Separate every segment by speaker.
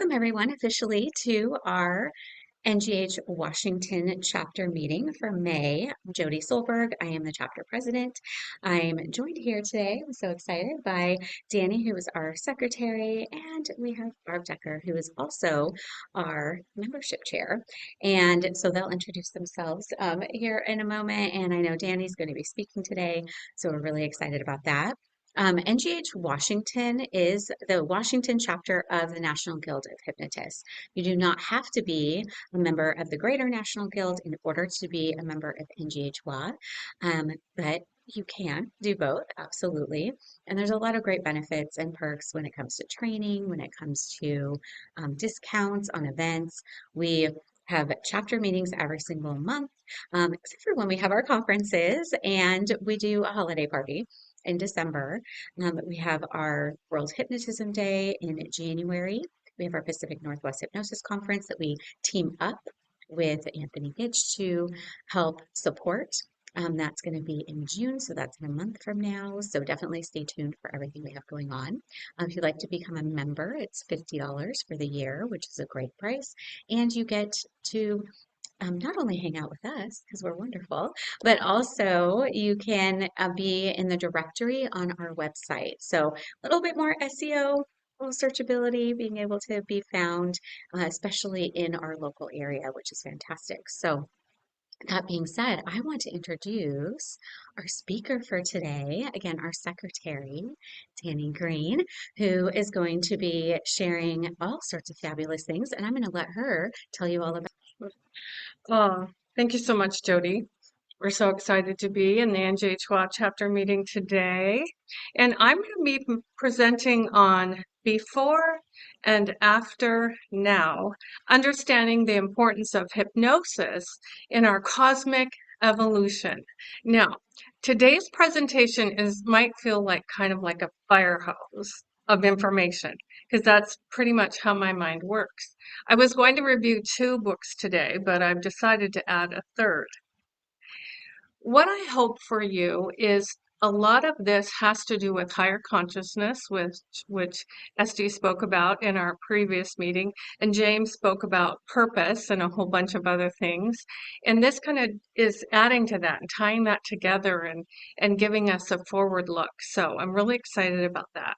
Speaker 1: Welcome everyone officially to our NGH Washington chapter meeting for May. I'm Jody Solberg. I am the chapter president. I'm joined here today, I'm so excited, by Dani, who is our secretary, and we have Barb Decker, who is also our membership chair. And so they'll introduce themselves here in a moment. And I know Dani's going to be speaking today, so we're really excited about that. NGH Washington is the Washington chapter of the National Guild of Hypnotists. You do not have to be a member of the Greater National Guild in order to be a member of NGHWA, but you can do both, absolutely. And there's a lot of great benefits and perks when it comes to training, when it comes to discounts on events. We have chapter meetings every single month, except for when we have our conferences, and we do a holiday party in December. We have our World Hypnotism Day in January. We have our Pacific Northwest Hypnosis Conference that we team up with Anthony Gitch to help support. That's going to be in June, so that's in a month from now. So definitely stay tuned for everything we have going on. If you'd like to become a member, it's $50 for the year, which is a great price. And you get to not only hang out with us because we're wonderful, but also you can be in the directory on our website. So a little bit more SEO, little searchability, being able to be found, especially in our local area, which is fantastic. So that being said, I want to introduce our speaker for today. Again, our secretary, Dani Green, who is going to be sharing all sorts of fabulous things, and I'm going to let her tell you all about.
Speaker 2: Oh, thank you so much, Jody. We're so excited to be in the NGHWA chapter meeting today. And I'm going to be presenting on before and after now, understanding the importance of hypnosis in our cosmic evolution. Now, today's presentation might feel like kind of like a fire hose of information, because that's pretty much how my mind works. I was going to review 2 books today, but I've decided to add a third. What I hope for you is a lot of this has to do with higher consciousness, which SD spoke about in our previous meeting, and James spoke about purpose and a whole bunch of other things. And this kind of is adding to that and tying that together and giving us a forward look. So I'm really excited about that.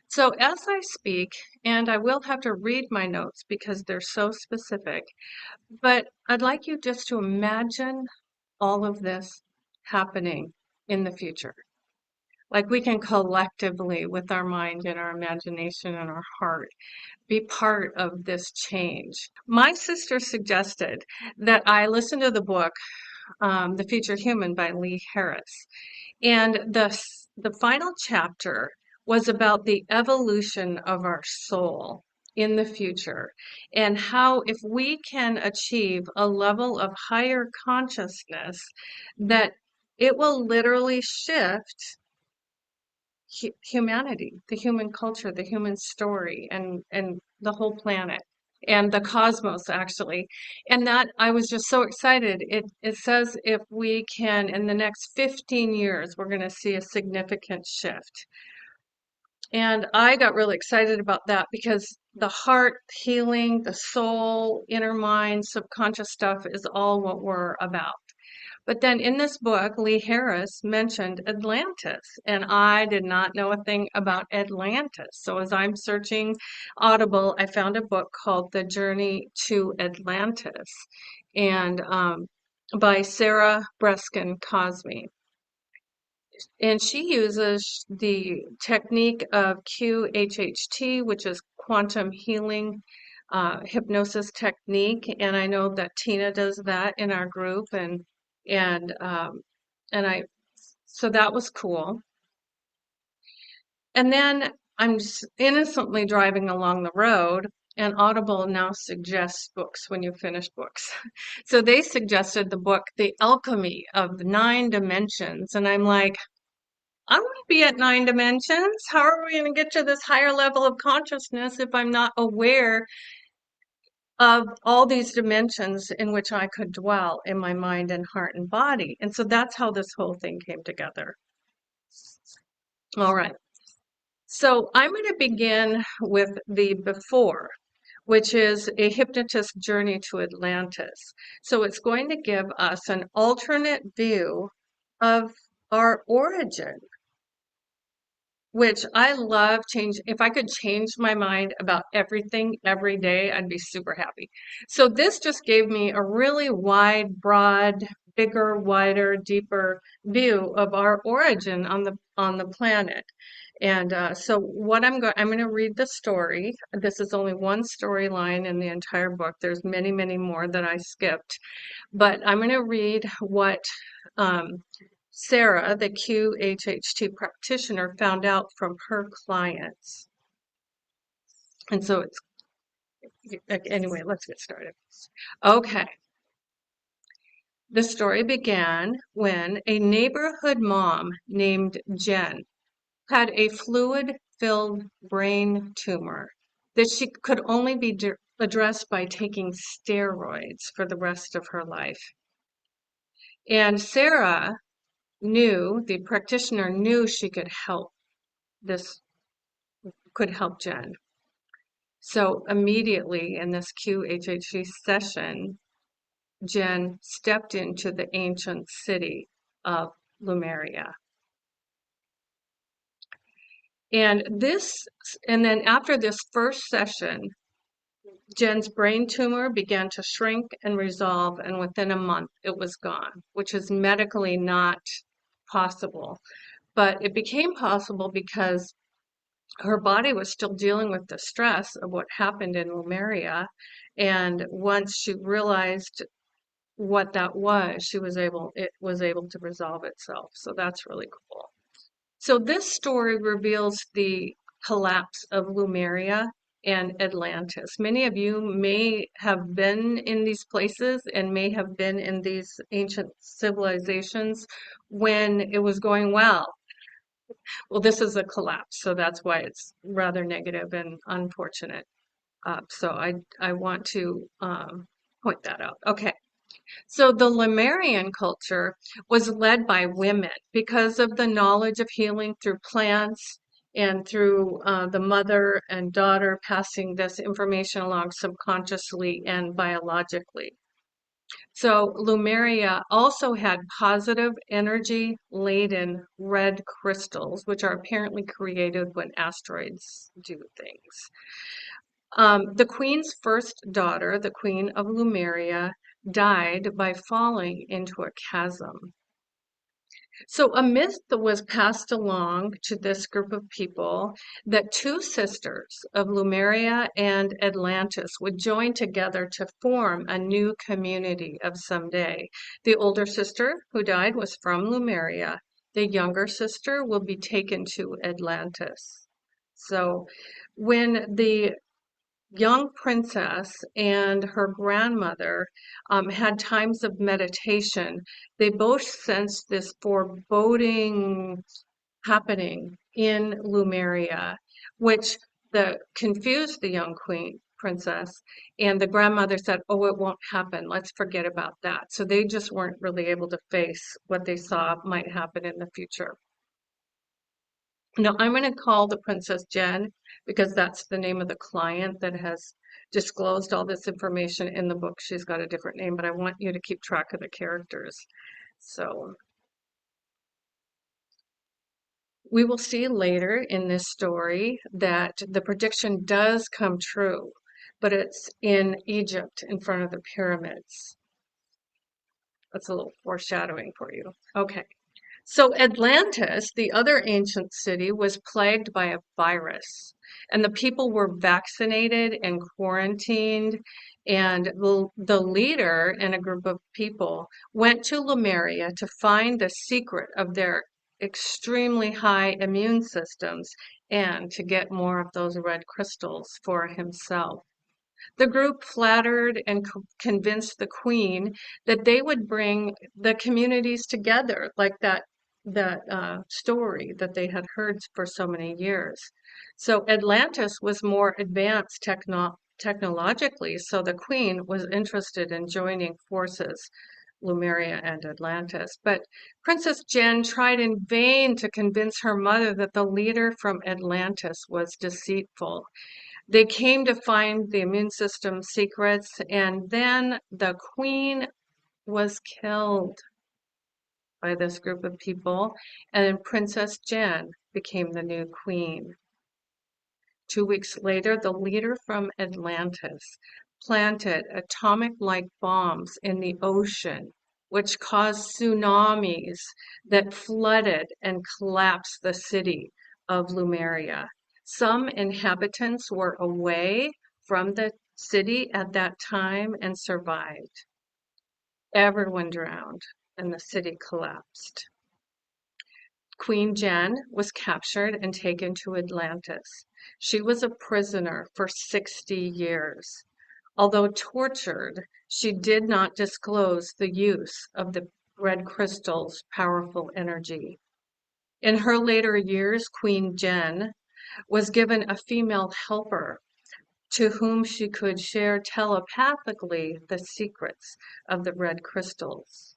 Speaker 2: So as I speak, and I will have to read my notes because they're so specific, but I'd like you just to imagine all of this happening in the future. Like we can collectively, with our mind and our imagination and our heart, be part of this change. My sister suggested that I listen to the book, The Future Human by Lee Harris. And the final chapter was about the evolution of our soul in the future and how if we can achieve a level of higher consciousness that it will literally shift humanity, the human culture, the human story, and the whole planet and the cosmos, actually. And that I was just so excited. It says if we can, in the next 15 years, we're going to see a significant shift. And I got really excited about that because the heart healing, the soul, inner mind, subconscious stuff is all what we're about. But then in this book, Lee Harris mentioned Atlantis, and I did not know a thing about Atlantis. So as I'm searching Audible, I found a book called The Journey to Atlantis, and by Sarah Breskin Cosme. And she uses the technique of QHHT, which is quantum healing hypnosis technique. And I know that Tina does that in our group, and so that was cool. And then I'm just innocently driving along the road, and Audible now suggests books when you finish books. So they suggested the book, The Alchemy of the 9 Dimensions. And I'm like, I want to be at 9 dimensions. How are we going to get to this higher level of consciousness if I'm not aware of all these dimensions in which I could dwell in my mind and heart and body? And so that's how this whole thing came together. All right. So I'm going to begin with the before. which is a hypnotist journey to Atlantis. So it's going to give us an alternate view of our origin, which I love. Change. If I could change my mind about everything every day, I'd be super happy. So this just gave me a really wide, broad, bigger, wider, deeper view of our origin on the planet. And so what I'm going to read the story. This is only one storyline in the entire book. There's many, many more that I skipped, but I'm going to read what um, Sarah, the QHHT practitioner, found out from her clients. And so it's, anyway, let's get started. Okay. The story began when a neighborhood mom named Jen had a fluid-filled brain tumor that she could only be addressed by taking steroids for the rest of her life. And Sarah the practitioner knew she could help Jen. So immediately in this QHHC session, Jen stepped into the ancient city of Lemuria. And then after this first session, Jen's brain tumor began to shrink and resolve, and within a month it was gone, which is medically not possible. But it became possible because her body was still dealing with the stress of what happened in Lemuria. And once she realized what that was, it was able to resolve itself. So that's really cool. So this story reveals the collapse of Lemuria and Atlantis. Many of you may have been in these places and may have been in these ancient civilizations when it was going well. Well, this is a collapse, so that's why it's rather negative and unfortunate. So I want to point that out. Okay. So the Lemurian culture was led by women because of the knowledge of healing through plants and through the mother and daughter passing this information along subconsciously and biologically. So Lemuria also had positive energy laden red crystals, which are apparently created when asteroids do things. The queen's first daughter, the queen of Lemuria, died by falling into a chasm. So a myth that was passed along to this group of people that two sisters of Lemuria and Atlantis would join together to form a new community of someday. The older sister who died was from Lemuria. The younger sister will be taken to Atlantis. So when the young princess and her grandmother had times of meditation, they both sensed this foreboding happening in Lemuria, which confused the young princess. And the grandmother said, "Oh, it won't happen. Let's forget about that." So they just weren't really able to face what they saw might happen in the future. Now, I'm going to call the Princess Jen because that's the name of the client that has disclosed all this information in the book. She's got a different name, but I want you to keep track of the characters. So we will see later in this story that the prediction does come true, but it's in Egypt in front of the pyramids. That's a little foreshadowing for you. Okay. So Atlantis, the other ancient city, was plagued by a virus, and the people were vaccinated and quarantined. And the leader and a group of people went to Lemuria to find the secret of their extremely high immune systems and to get more of those red crystals for himself. The group flattered and convinced the queen that they would bring the communities together, like that story that they had heard for so many years. So Atlantis was more advanced technologically, so the queen was interested in joining forces, Lemuria and Atlantis. But Princess Jen tried in vain to convince her mother that the leader from Atlantis was deceitful. They came to find the immune system secrets, and then the queen was killed by this group of people, and then Princess Jen became the new queen. 2 weeks later, the leader from Atlantis planted atomic-like bombs in the ocean, which caused tsunamis that flooded and collapsed the city of Lemuria. Some inhabitants were away from the city at that time and survived. Everyone drowned and the city collapsed. Queen Jen was captured and taken to Atlantis. She was a prisoner for 60 years. Although tortured, she did not disclose the use of the red crystal's powerful energy. In her later years, Queen Jen was given a female helper to whom she could share telepathically the secrets of the red crystals.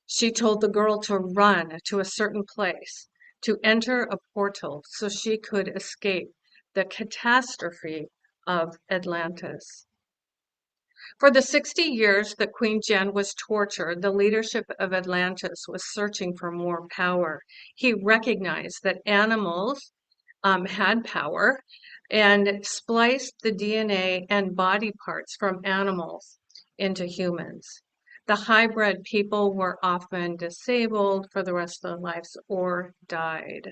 Speaker 2: She told the girl to run to a certain place, to enter a portal so she could escape the catastrophe of Atlantis. For the 60 years that Queen Jen was tortured, the leadership of Atlantis was searching for more power. He recognized that animals had power and spliced the DNA and body parts from animals into humans. The hybrid people were often disabled for the rest of their lives or died.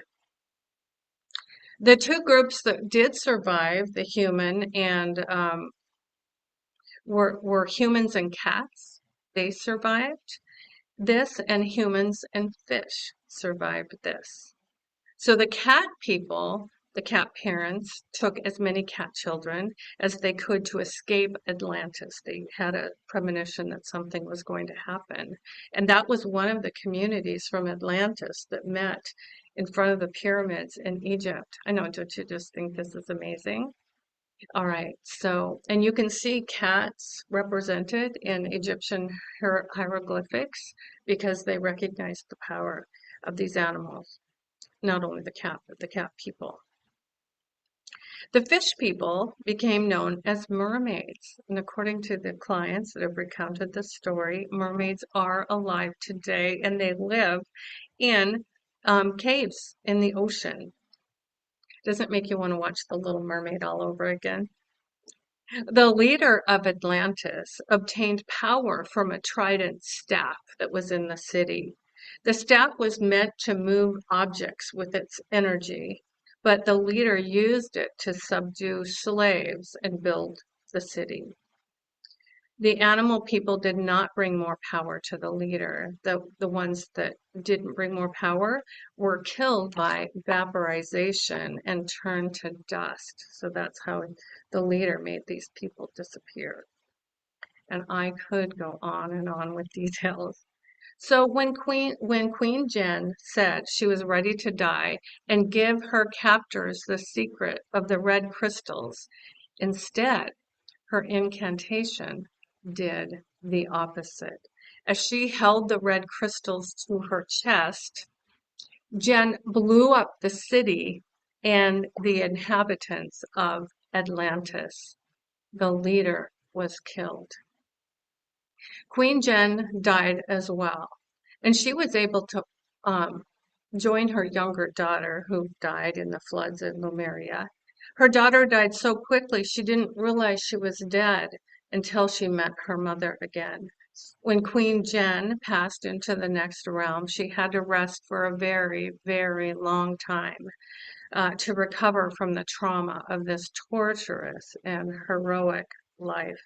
Speaker 2: The two groups that did survive, the human and were humans and cats. They survived this, and humans and fish survived this. So the cat people, the cat parents, took as many cat children as they could to escape Atlantis. They had a premonition that something was going to happen. And that was one of the communities from Atlantis that met in front of the pyramids in Egypt. I know, don't you just think this is amazing? All right, so, and you can see cats represented in Egyptian hieroglyphics because they recognized the power of these animals. Not only the cat, but the cat people. The fish people became known as mermaids. And according to the clients that have recounted the story, mermaids are alive today and they live in caves in the ocean. Doesn't make you want to watch The Little Mermaid all over again. The leader of Atlantis obtained power from a trident staff that was in the city. The staff was meant to move objects with its energy, but the leader used it to subdue slaves and build the city. The animal people did not bring more power to the leader. The ones that didn't bring more power were killed by vaporization and turned to dust. So that's how the leader made these people disappear. And I could go on and on with details. So when Queen Jen said she was ready to die and give her captors the secret of the red crystals, instead, her incantation did the opposite. As she held the red crystals to her chest, Jen blew up the city and the inhabitants of Atlantis. The leader was killed. Queen Jen died as well, and she was able to join her younger daughter who died in the floods in Lemuria. Her daughter died so quickly she didn't realize she was dead until she met her mother again. When Queen Jen passed into the next realm, she had to rest for a very, very long time to recover from the trauma of this torturous and heroic life.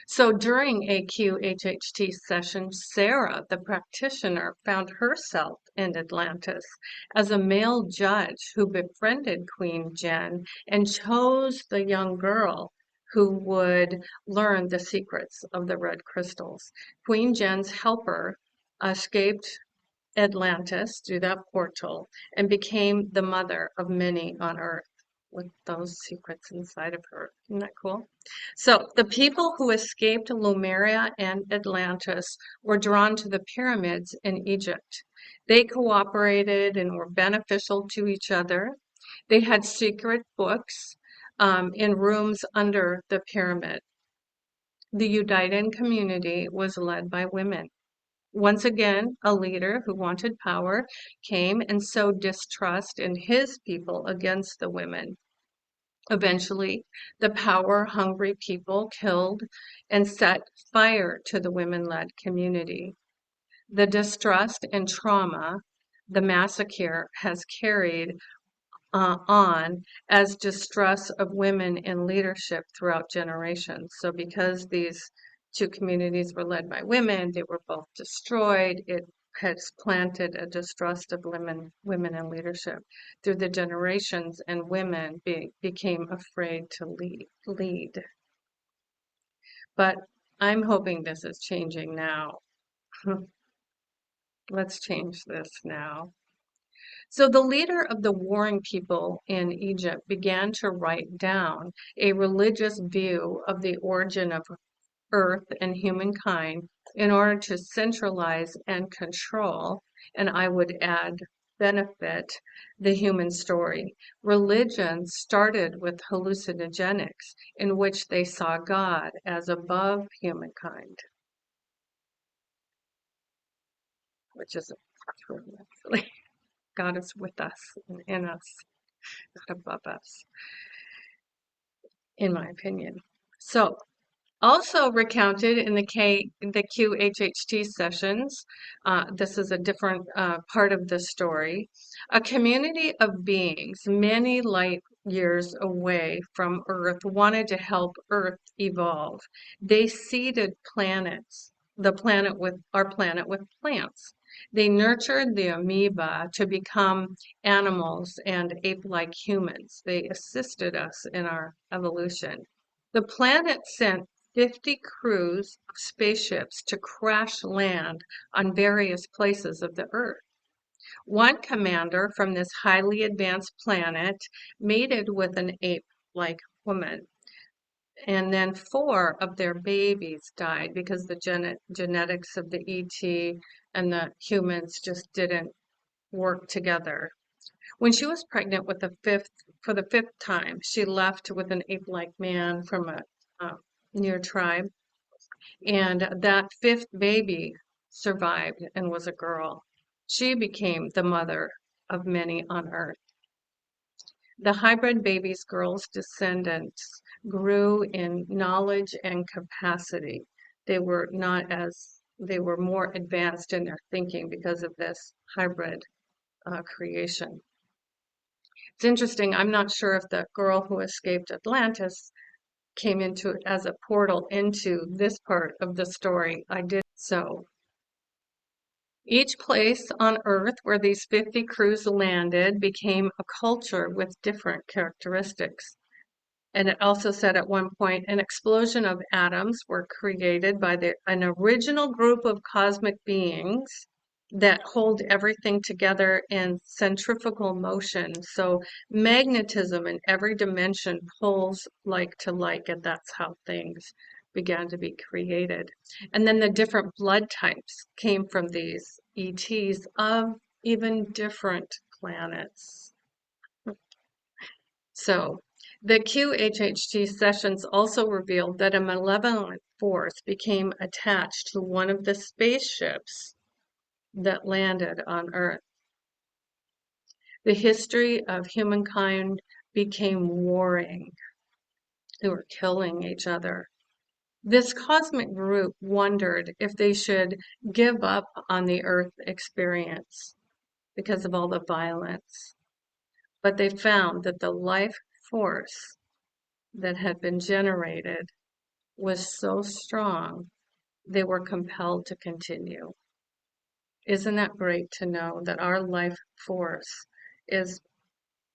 Speaker 2: So during a QHHT session, Sarah, the practitioner, found herself in Atlantis as a male judge who befriended Queen Jen and chose the young girl who would learn the secrets of the red crystals. Queen Jen's helper escaped Atlantis through that portal and became the mother of many on Earth with those secrets inside of her. Isn't that cool? So the people who escaped Lemuria and Atlantis were drawn to the pyramids in Egypt. They cooperated and were beneficial to each other. They had secret books in rooms under the pyramid. The Udaitan community was led by women. Once again, a leader who wanted power came and sowed distrust in his people against the women. Eventually, the power-hungry people killed and set fire to the women-led community. The distrust and trauma the massacre has carried on as distrust of women in leadership throughout generations. So because these two communities were led by women, they were both destroyed. It has planted a distrust of women in leadership through the generations, and women became afraid to lead. But I'm hoping this is changing now. Let's change this now. So the leader of the warring people in Egypt began to write down a religious view of the origin of earth and humankind in order to centralize and control, and I would add benefit, the human story. Religion started with hallucinogenics, in which they saw God as above humankind, which is true, actually. God is with us and in us, not above us, in my opinion. So, also recounted in the QHHT sessions, this is a different part of the story, a community of beings many light years away from Earth wanted to help Earth evolve. They seeded planets, our planet with plants. They nurtured the amoeba to become animals and ape-like humans. They assisted us in our evolution. The planet sent 50 crews of spaceships to crash land on various places of the Earth. One commander from this highly advanced planet mated with an ape-like woman. And then 4 of their babies died because the genetics of the ET and the humans just didn't work together. When she was pregnant with for the fifth time, she left with an ape-like man from a near tribe. And that 5th baby survived and was a girl. She became the mother of many on Earth. The hybrid baby's girls' descendants grew in knowledge and capacity. They were more advanced in their thinking because of this hybrid creation. It's interesting, I'm not sure if the girl who escaped Atlantis came into it as a portal into this part of the story. I did so. Each place on Earth where these 50 crews landed became a culture with different characteristics. And it also said at one point, an explosion of atoms were created by an original group of cosmic beings that hold everything together in centrifugal motion. So magnetism in every dimension pulls like to like, and that's how things began to be created. And then the different blood types came from these ETs of even different planets. So the QHHT sessions also revealed that a malevolent force became attached to one of the spaceships that landed on Earth. The history of humankind became warring. They were killing each other. This cosmic group wondered if they should give up on the Earth experience because of all the violence. But they found that the life force that had been generated was so strong, they were compelled to continue. Isn't that great to know that our life force is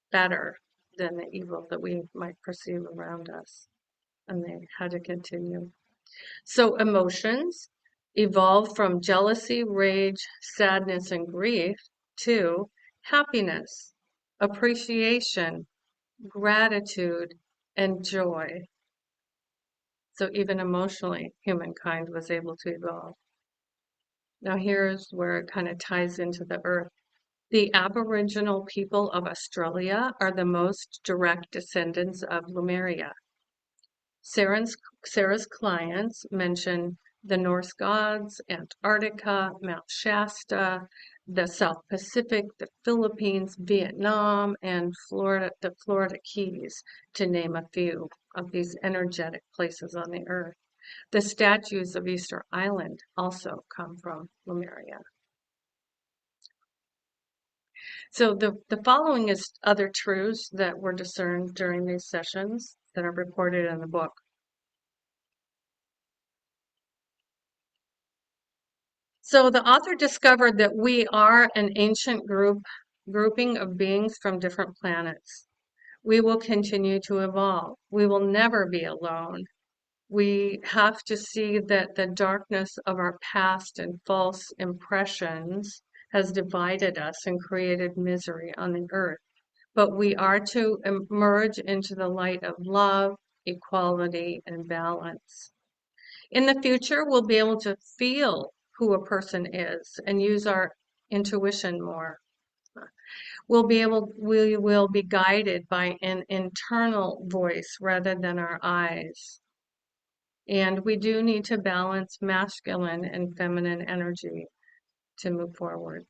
Speaker 2: better than the evil that we might perceive around us? And they had to continue. So emotions evolved from jealousy, rage, sadness, and grief to happiness, appreciation, gratitude, and joy. So even emotionally, humankind was able to evolve. Now here's where it kind of ties into the earth. The Aboriginal people of Australia are the most direct descendants of Lemuria. Sarah's clients mention the Norse gods, Antarctica, Mount Shasta, the South Pacific, the Philippines, Vietnam, and the Florida Keys, to name a few of these energetic places on the earth. The statues of Easter Island also come from Lemuria. So the following is other truths that were discerned during these sessions that are reported in the book. So the author discovered that we are an ancient grouping of beings from different planets. We will continue to evolve. We will never be alone. We have to see that the darkness of our past and false impressions has divided us and created misery on the earth. But we are to emerge into the light of love, equality, and balance. In the future, we'll be able to feel who a person is and use our intuition more. We will be guided by an internal voice rather than our eyes. And we do need to balance masculine and feminine energy to move forward.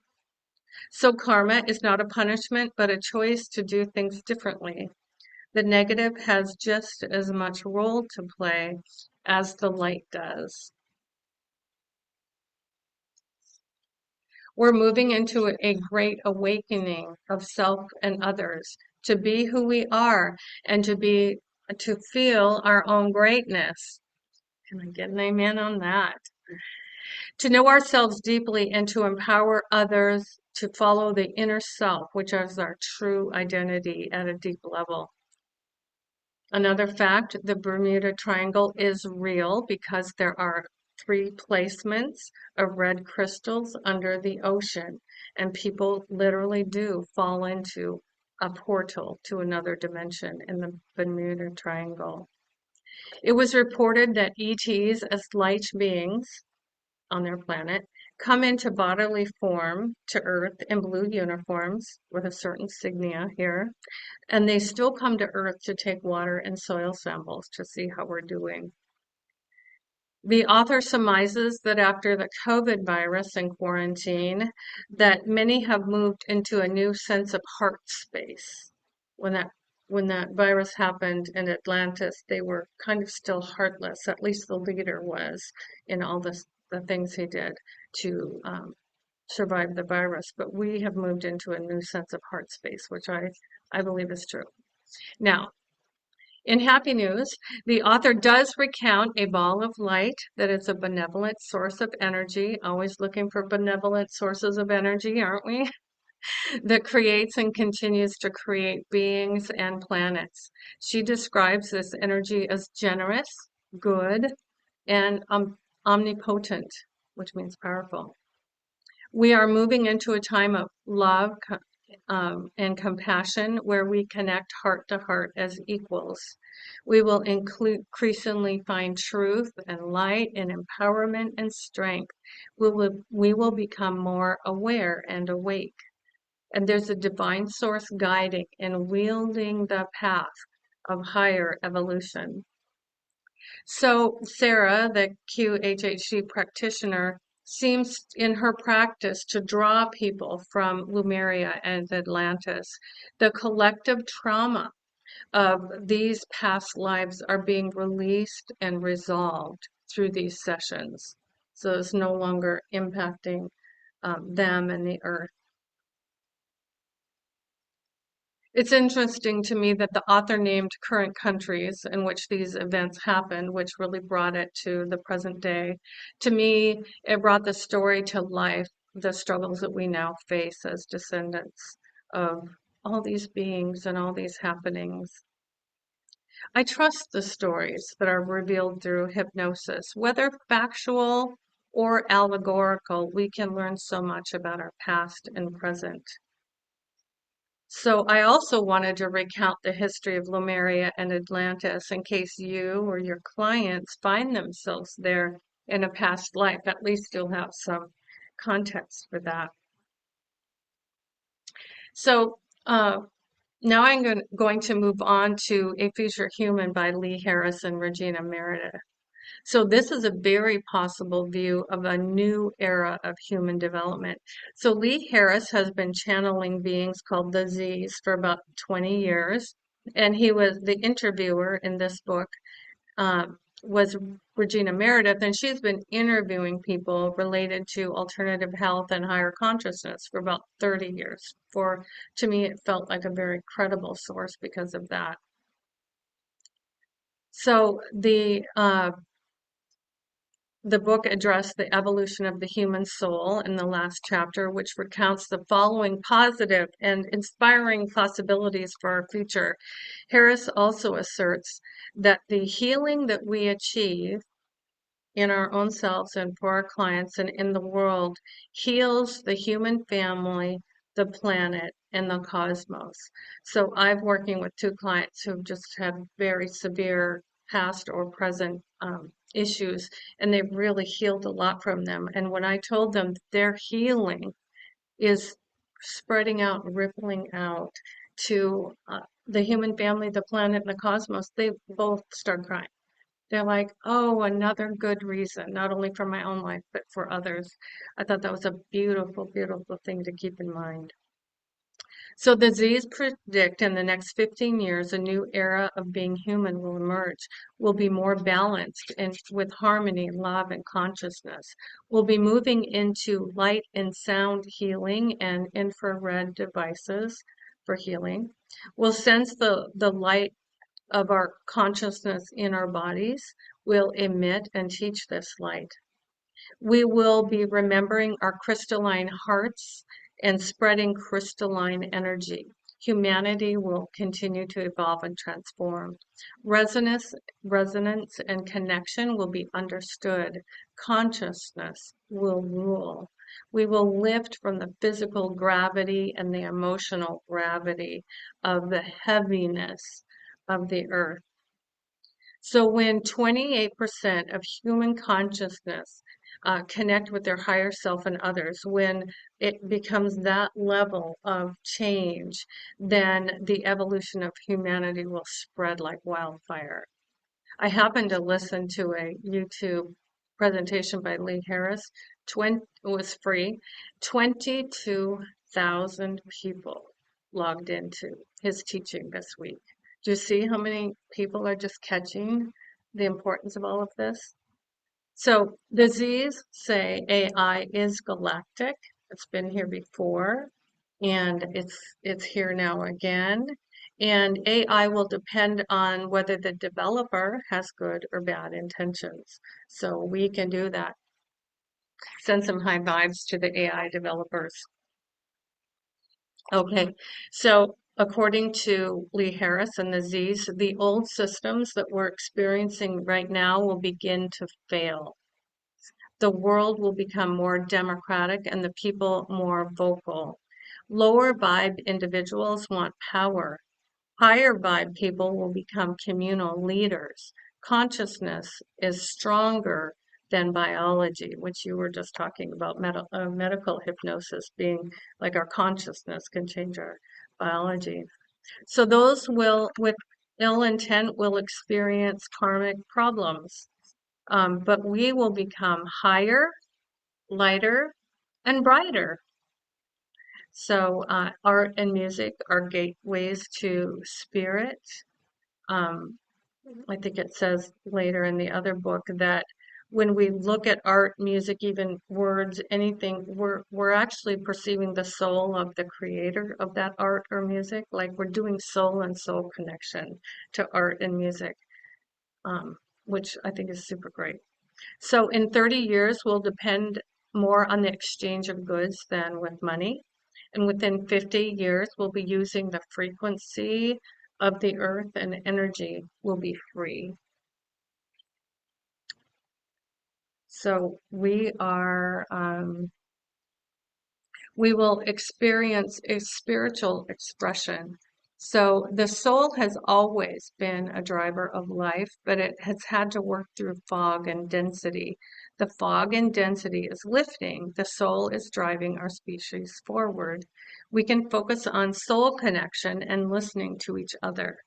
Speaker 2: So karma is not a punishment, but a choice to do things differently. The negative has just as much role to play as the light does. We're moving into a great awakening of self and others to be who we are and to feel our own greatness. Can I get an amen on that? To know ourselves deeply and to empower others to follow the inner self, which is our true identity at a deep level. Another fact, the Bermuda Triangle is real because there are 3 placements of red crystals under the ocean, and people literally do fall into a portal to another dimension in the Bermuda Triangle. It was reported that ETs, as light beings on their planet, come into bodily form to Earth in blue uniforms with a certain insignia here, and they still come to Earth to take water and soil samples to see how we're doing. The author surmises that after the COVID virus and quarantine, that many have moved into a new sense of heart space. When that virus happened in Atlantis, they were kind of still heartless. At least the leader was in all the things he did to survive the virus. But we have moved into a new sense of heart space, which I believe is true. Now, in happy news, the author does recount a ball of light that is a benevolent source of energy, always looking for benevolent sources of energy, aren't we? That creates and continues to create beings and planets. She describes this energy as generous, good, and omnipotent, which means powerful. We are moving into a time of love and compassion where we connect heart to heart as equals. We will increasingly find truth and light and empowerment and strength. We will become more aware and awake. And there's a divine source guiding and wielding the path of higher evolution. So Sarah, the QHHC practitioner, seems in her practice to draw people from Lemuria and Atlantis. The collective trauma of these past lives are being released and resolved through these sessions. So it's no longer impacting them and the earth. It's interesting to me that the author named current countries in which these events happened, which really brought it to the present day. To me, it brought the story to life, the struggles that we now face as descendants of all these beings and all these happenings. I trust the stories that are revealed through hypnosis, whether factual or allegorical. We can learn so much about our past and present. So I also wanted to recount the history of Lemuria and Atlantis in case you or your clients find themselves there in a past life. At least you'll have some context for that. So now I'm going to move on to A Future Human by Lee Harris and Regina Meredith. So this is a very possible view of a new era of human development. So Lee Harris has been channeling beings called the Z's for about 20 years. And he was the interviewer in this book, was Regina Meredith, and she's been interviewing people related to alternative health and higher consciousness for about 30 years. To me, it felt like a very credible source because of that. So the book addressed the evolution of the human soul in the last chapter, which recounts the following positive and inspiring possibilities for our future. Harris also asserts that the healing that we achieve in our own selves and for our clients and in the world heals the human family, the planet, and the cosmos. So I'm working with two clients who just had very severe past or present issues, and they've really healed a lot from them. And when I told them their healing is spreading out, rippling out to the human family, the planet, and the cosmos, they both start crying. They're like, oh, another good reason, not only for my own life, but for others. I thought that was a beautiful, beautiful thing to keep in mind. So the Z's predict in the next 15 years, a new era of being human will emerge. We'll be more balanced and with harmony, love, and consciousness. We'll be moving into light and sound healing and infrared devices for healing. We'll sense the light of our consciousness in our bodies will emit and teach this light. We will be remembering our crystalline hearts and spreading crystalline energy. Humanity will continue to evolve and transform. Resonance, and connection will be understood. Consciousness will rule. We will lift from the physical gravity and the emotional gravity of the heaviness of the earth. So when 28% of human consciousness connect with their higher self and others, when it becomes that level of change, then the evolution of humanity will spread like wildfire. I happened to listen to a YouTube presentation by Lee Harris. It was free. 22,000 people logged into his teaching this week. Do you see how many people are just catching the importance of all of this? So the Z's say AI is galactic. It's been here before, and it's here now again. And AI will depend on whether the developer has good or bad intentions. So we can do that. Send some high vibes to the AI developers. Okay, so according to Lee Harris and the Z's, the old systems that we're experiencing right now will begin to fail. The world will become more democratic and the people more vocal. Lower vibe individuals want power. Higher vibe people will become communal leaders. Consciousness is stronger than biology, which you were just talking about, medical hypnosis being like our consciousness can change our biology. So those with ill intent will experience karmic problems, but we will become higher, lighter, and brighter. So art and music are gateways to spirit. I think it says later in the other book that when we look at art, music, even words, anything, we're actually perceiving the soul of the creator of that art or music. Like we're doing soul and soul connection to art and music, which I think is super great. So in 30 years, we'll depend more on the exchange of goods than with money. And within 50 years, we'll be using the frequency of the earth and energy will be free. So we will experience a spiritual expression So the soul has always been a driver of life, but it has had to work through fog and density. The fog and density is lifting. The soul is driving our species forward. We can focus on soul connection and listening to each other.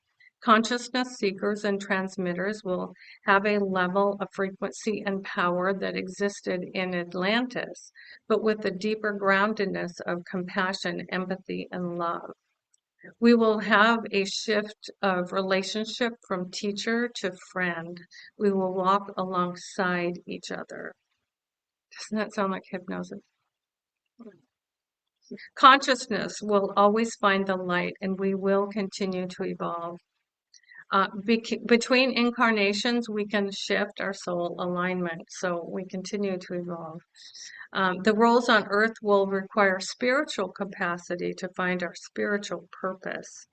Speaker 2: Consciousness seekers and transmitters will have a level of frequency and power that existed in Atlantis, but with a deeper groundedness of compassion, empathy, and love. We will have a shift of relationship from teacher to friend. We will walk alongside each other. Doesn't that sound like hypnosis? Consciousness will always find the light, and we will continue to evolve. Between incarnations, we can shift our soul alignment, so we continue to evolve. The roles on earth will require spiritual capacity to find our spiritual purpose.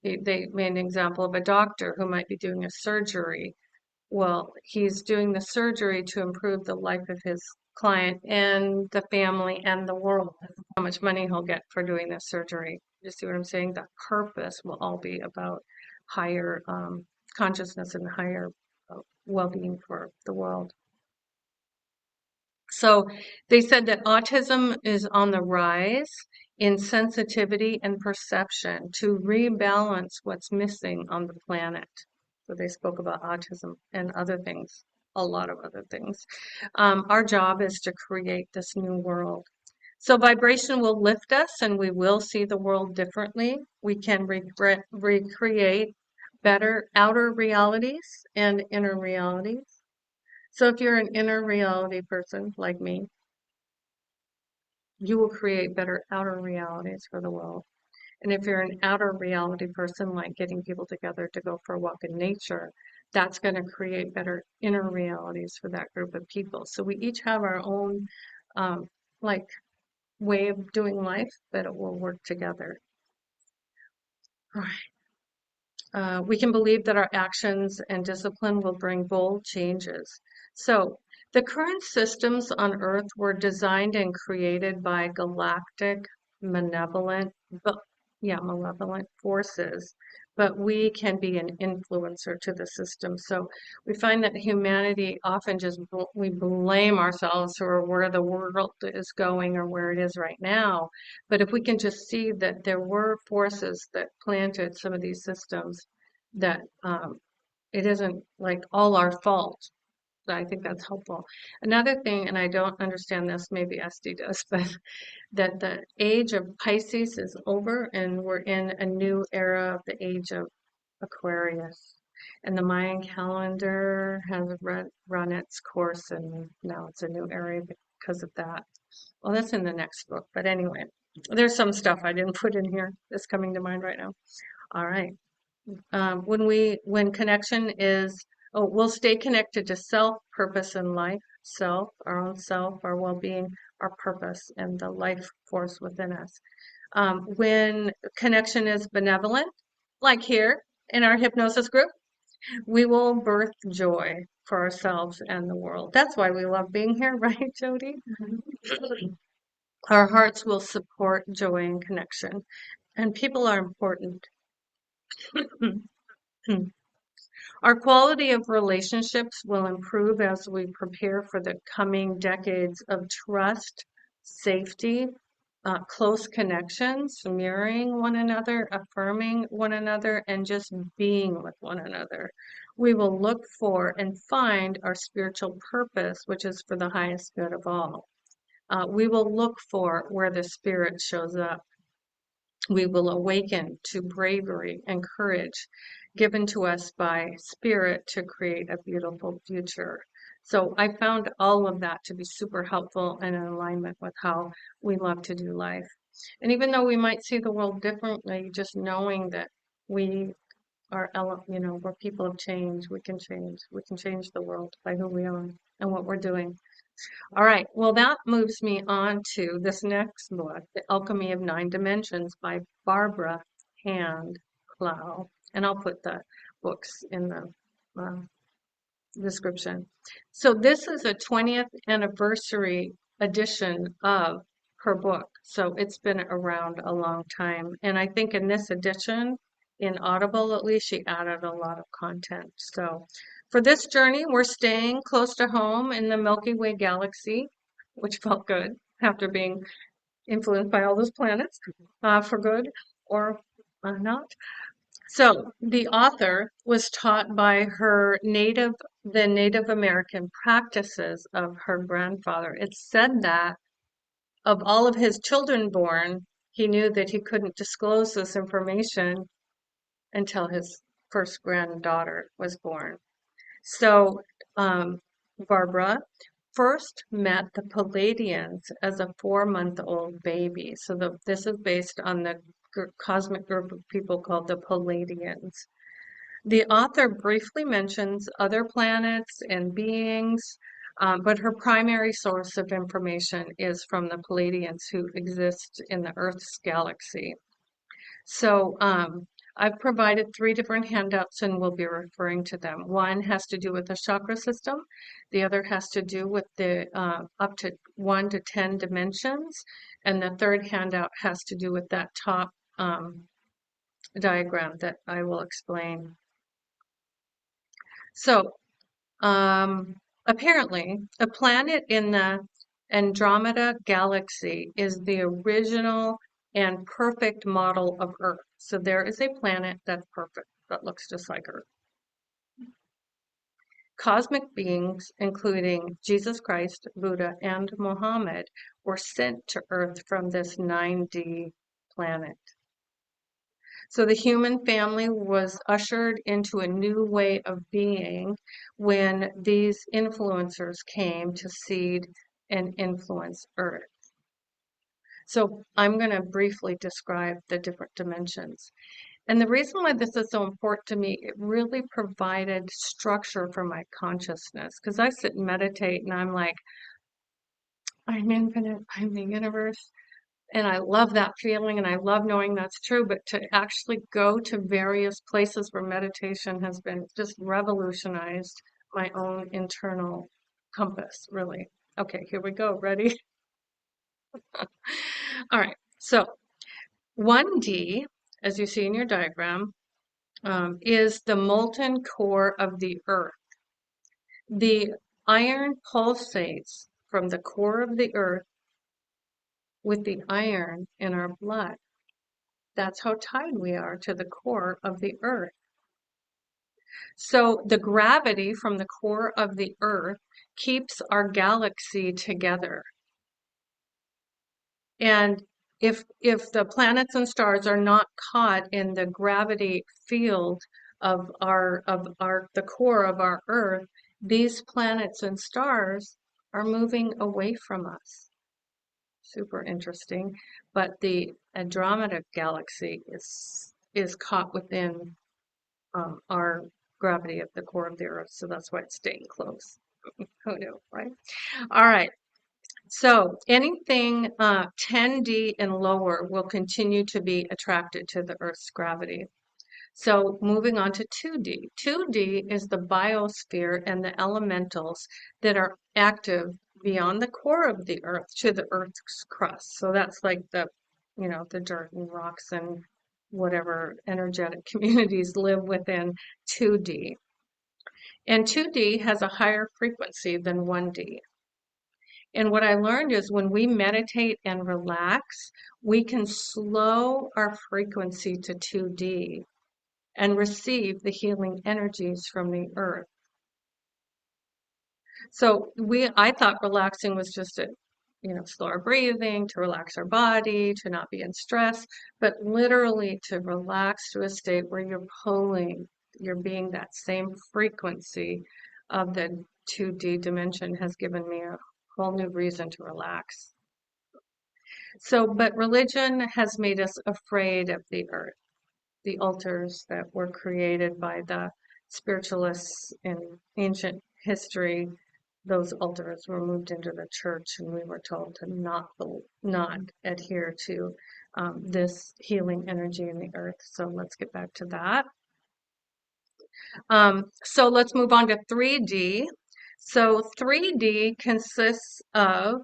Speaker 2: They made an example of a doctor who might be doing a surgery. Well, he's doing the surgery to improve the life of his client and the family and the world. How much money he'll get for doing this surgery. You see what I'm saying? The purpose will all be about higher consciousness and higher well-being for the world. So they said that autism is on the rise in sensitivity and perception to rebalance what's missing on the planet. So they spoke about autism and other things, a lot of other things. Our job is to create this new world. So vibration will lift us and we will see the world differently. We can recreate better outer realities and inner realities. So if you're an inner reality person like me, you will create better outer realities for the world. And if you're an outer reality person, like getting people together to go for a walk in nature, that's going to create better inner realities for that group of people. So we each have our own like way of doing life, but it will work together. All right. We can believe that our actions and discipline will bring bold changes. So the current systems on Earth were designed and created by galactic, malevolent, malevolent forces, but we can be an influencer to the system. So we find that humanity often we blame ourselves for where the world is going or where it is right now. But if we can just see that there were forces that planted some of these systems, that it isn't like all our fault. I think that's helpful. Another thing, and I don't understand this, maybe SD does, but that the age of Pisces is over and we're in a new era of the age of Aquarius. And the Mayan calendar has run its course and now it's a new era because of that. Well, that's in the next book, but anyway, there's some stuff I didn't put in here that's coming to mind right now. All right. When connection is, we'll stay connected to self, purpose, and life. Self, our own self, our well-being, our purpose, and the life force within us. When connection is benevolent, like here in our hypnosis group, we will birth joy for ourselves and the world. That's why we love being here, right, Jody? Our hearts will support joy and connection, and people are important. Our quality of relationships will improve as we prepare for the coming decades of trust, safety, close connections, mirroring one another, affirming one another, and just being with one another. We will look for and find our spiritual purpose, which is for the highest good of all. We will look for where the Spirit shows up. We will awaken to bravery and courage given to us by Spirit to create a beautiful future. So I found all of that to be super helpful and in alignment with how we love to do life. And even though we might see the world differently, just knowing that we are, where people have changed, we can change. We can change the world by who we are and what we're doing. All right, well, that moves me on to this next book, The Alchemy of Nine Dimensions by Barbara Hand Clow. And I'll put the books in the description. So this is a 20th anniversary edition of her book. So it's been around a long time. And I think in this edition, inaudible, at least she added a lot of content. So for this journey, we're staying close to home in the Milky Way galaxy, which felt good after being influenced by all those planets, for good or not. So the author was taught by the Native American practices of her grandfather. It's said that of all of his children born, he knew that he couldn't disclose this information until his first granddaughter was born. So Barbara first met the Palladians as a 4-month-old baby. So this is based on the cosmic group of people called the Palladians. The author briefly mentions other planets and beings, but her primary source of information is from the Palladians who exist in the Earth's galaxy. So I've provided 3 different handouts and we'll be referring to them. One has to do with the chakra system. The other has to do with the up to 1 to 10 dimensions. And the third handout has to do with that top diagram that I will explain. So apparently, a planet in the Andromeda galaxy is the original and perfect model of Earth. So there is a planet that's perfect, that looks just like Earth. Cosmic beings, including Jesus Christ, Buddha, and Muhammad, were sent to Earth from this 9D planet. So the human family was ushered into a new way of being when these influencers came to seed and influence Earth. So I'm going to briefly describe the different dimensions. And the reason why this is so important to me, it really provided structure for my consciousness. Because I sit and meditate and I'm like, I'm infinite, I'm the universe. And I love that feeling and I love knowing that's true, but to actually go to various places where meditation has been just revolutionized my own internal compass, really. Okay, here we go. Ready? All right. So 1D, as you see in your diagram, is the molten core of the earth. The iron pulsates from the core of the earth with the iron in our blood. That's how tied we are to the core of the earth. So the gravity from the core of the earth keeps our galaxy together. And if the planets and stars are not caught in the gravity field of the core of our earth, these planets and stars are moving away from us. Super interesting. But the Andromeda galaxy is caught within our gravity at the core of the earth, so that's why it's staying close. Who knew, right? All right. So anything 10D and lower will continue to be attracted to the Earth's gravity. So moving on to 2D. 2D is the biosphere and the elementals that are active beyond the core of the Earth to the Earth's crust. So that's like the dirt and rocks and whatever energetic communities live within 2D. And 2D has a higher frequency than 1D. And what I learned is when we meditate and relax, we can slow our frequency to 2D and receive the healing energies from the earth. So I thought relaxing was just to, slow our breathing, to relax our body, to not be in stress, but literally to relax to a state where you're being that same frequency of the 2D dimension has given me a whole new reason to relax. So, but religion has made us afraid of the earth, the altars that were created by the spiritualists in ancient history. Those altars were moved into the church, and we were told to not adhere to this healing energy in the earth. So let's get back to that. So let's move on to 3D. So 3D consists of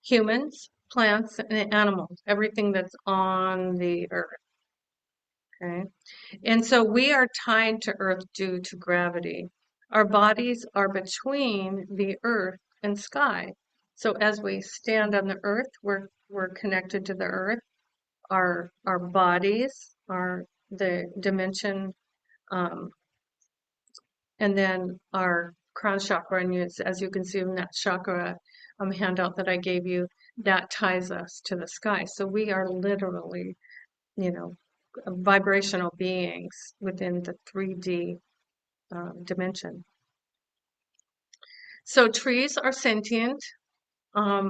Speaker 2: humans, plants, and animals, everything that's on the earth. Okay. And so we are tied to Earth due to gravity. Our bodies are between the Earth and sky. So as we stand on the Earth, we're connected to the Earth. Our bodies are the dimension, um, and then our crown chakra, and as you can see in that chakra handout that I gave you, that ties us to the sky. So we are literally, you know, vibrational beings within the 3D dimension. So trees are sentient.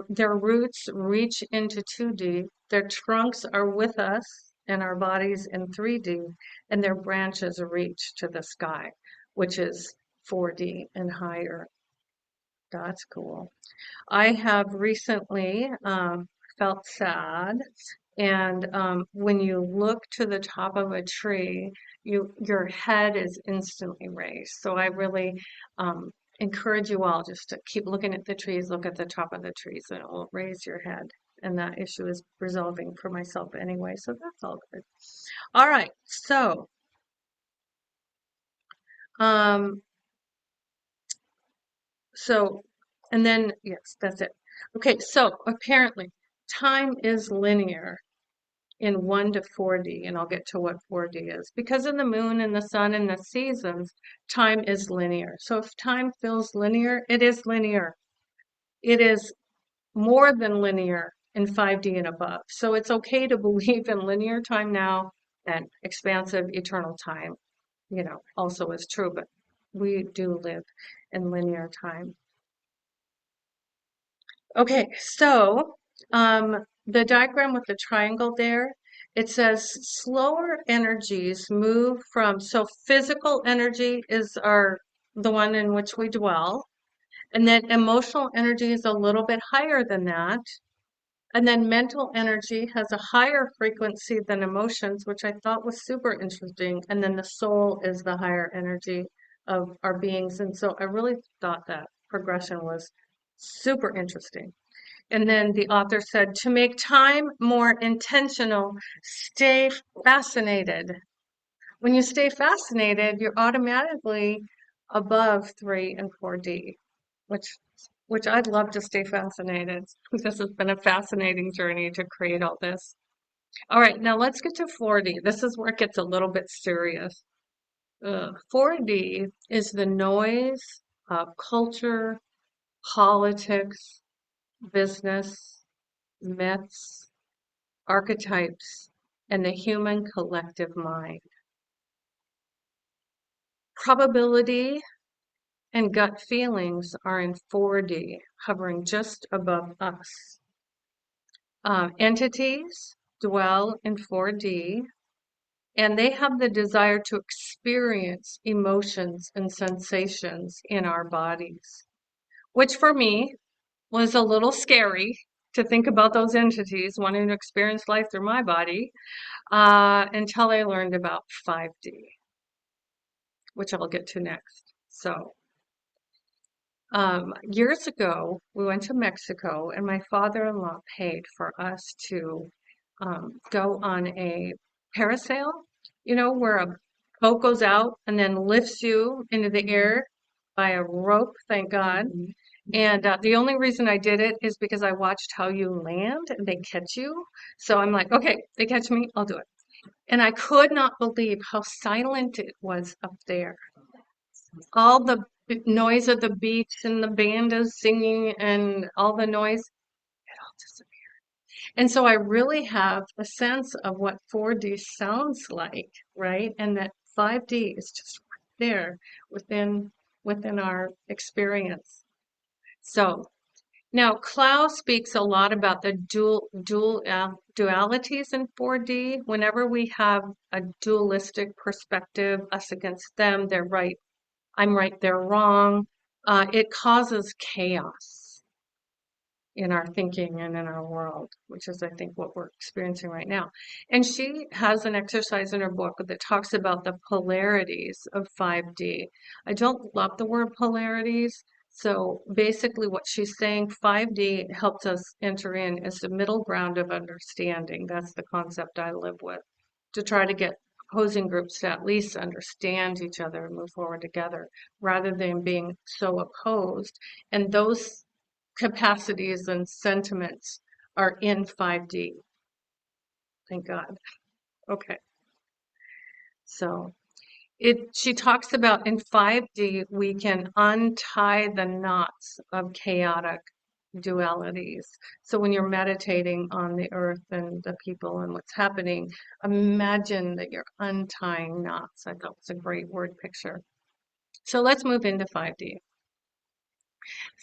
Speaker 2: Their roots reach into 2D. Their trunks are with us and our bodies in 3D, and their branches reach to the sky, which is 4D and higher. That's cool. I have recently felt sad, and when you look to the top of a tree, your head is instantly raised. So I really encourage you all just to keep looking at the trees, look at the top of the trees, and it will raise your head. And that issue is resolving for myself anyway, so that's all good. All right, um, so, and then, yes, that's it. Okay, so apparently time is linear in 1 to 4D, and I'll get to what 4D is. Because of the moon and the sun and the seasons, time is linear. So if time feels linear, it is linear. It is more than linear in 5D and above. So it's okay to believe in linear time now, and expansive eternal time, also is true, but we do live in linear time. Okay, so the diagram with the triangle there, it says slower energies move from, so physical energy is the one in which we dwell, and then emotional energy is a little bit higher than that, and then mental energy has a higher frequency than emotions, which I thought was super interesting, and then the soul is the higher energy of our beings, and so I really thought that progression was super interesting. And then the author said, to make time more intentional, stay fascinated. When you stay fascinated, you're automatically above 3 and 4D, which I'd love to stay fascinated. This has been a fascinating journey to create all this. All right, now let's get to 4D. This is where it gets a little bit serious. 4D is the noise of culture, politics, business, myths, archetypes, and the human collective mind. Probability and gut feelings are in 4D, hovering just above us. Entities dwell in 4D, and they have the desire to experience emotions and sensations in our bodies, which for me was a little scary to think about those entities wanting to experience life through my body. Until I learned about 5D, which I'll get to next. So, years ago, we went to Mexico, and my father-in-law paid for us to go on a parasail, where a boat goes out and then lifts you into the air by a rope, thank God. And the only reason I did it is because I watched how you land and they catch you. So I'm like, okay, they catch me, I'll do it. And I could not believe how silent it was up there. All the noise of the beach and the band is singing and all the noise, it all disappeared. And so I really have a sense of what 4D sounds like, right? And that 5D is just right there within our experience. So now, Clow speaks a lot about the dualities in 4D. Whenever we have a dualistic perspective, us against them, they're right, I'm right, they're wrong, it causes chaos in our thinking and in our world, which is, I think, what we're experiencing right now. And she has an exercise in her book that talks about the polarities of 5D. I don't love the word polarities. So basically what she's saying, 5D helps us enter in as the middle ground of understanding. That's the concept I live with, to try to get opposing groups to at least understand each other and move forward together rather than being so opposed. And those capacities and sentiments are in 5D. Thank God. Okay. So she talks about in 5D, we can untie the knots of chaotic dualities. So when you're meditating on the earth and the people and what's happening, imagine that you're untying knots. I thought it was a great word picture. So let's move into 5D.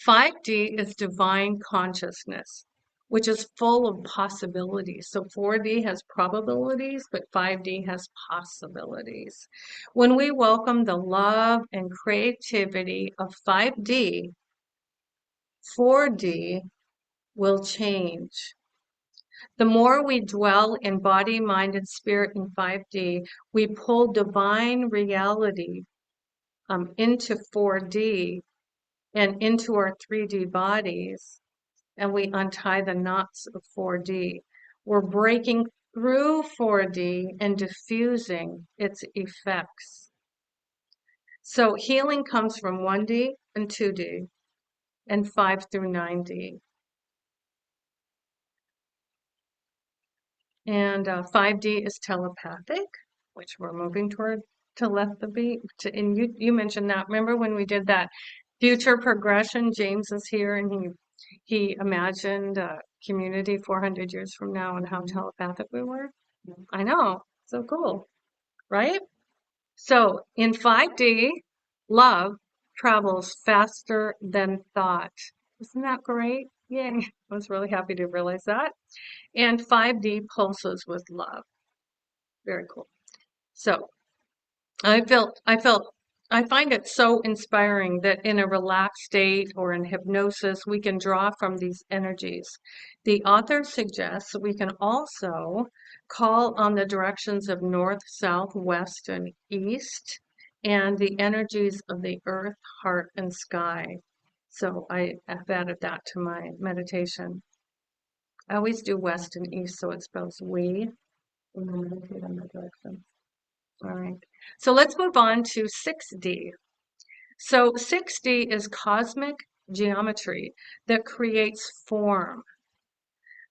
Speaker 2: 5D is divine consciousness, which is full of possibilities. So 4D has probabilities, but 5D has possibilities. When we welcome the love and creativity of 5D, 4D will change. The more we dwell in body, mind, and spirit in 5D, we pull divine reality into 4D and into our 3D bodies, and we untie the knots of 4D. We're breaking through 4D and diffusing its effects. So healing comes from 1D and 2D and 5 through 9D. And 5D is telepathic, which we're moving toward telepathy. And you mentioned that. Remember when we did that future progression? James is here, and he imagined a community 400 years from now and how telepathic we were. I know, so cool, right? So in 5D, love travels faster than thought. Isn't that great? Yay! I was really happy to realize that. And 5D pulses with love. Very cool. So I find it so inspiring that in a relaxed state or in hypnosis, we can draw from these energies. The author suggests we can also call on the directions of north, south, west, and east, and the energies of the earth, heart, and sky. So I have added that to my meditation. I always do west and east, so it spells we. And then meditate on the directions. All right. So let's move on to 6D. So 6D is cosmic geometry that creates form.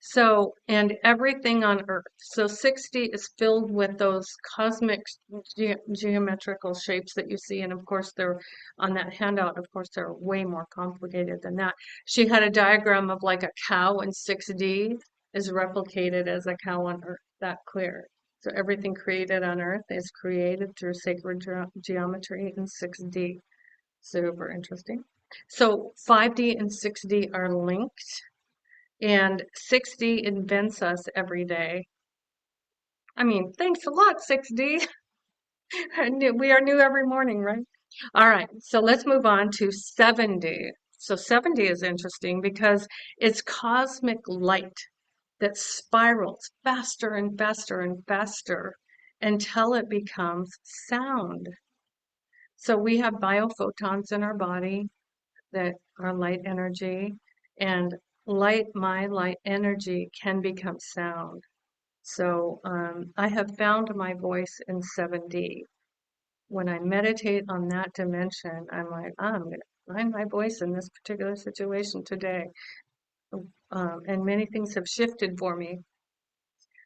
Speaker 2: So, and everything on Earth. So 6D is filled with those cosmic geometrical shapes that you see. And of course, they're on that handout. Of course, they're way more complicated than that. She had a diagram of like a cow in 6D is replicated as a cow on Earth, that clear. So everything created on Earth is created through sacred geometry in 6D. Super interesting. So 5D and 6D are linked. And 6D invents us every day. I mean, thanks a lot, 6D. We are new every morning, right? All right, so let's move on to 7D. So 7D is interesting because it's cosmic light that spirals faster and faster and faster until it becomes sound. So we have biophotons in our body that are light energy, and my light energy can become sound. So I have found my voice in 7D. When I meditate on that dimension, I'm like, I'm going to find my voice in this particular situation today. And many things have shifted for me.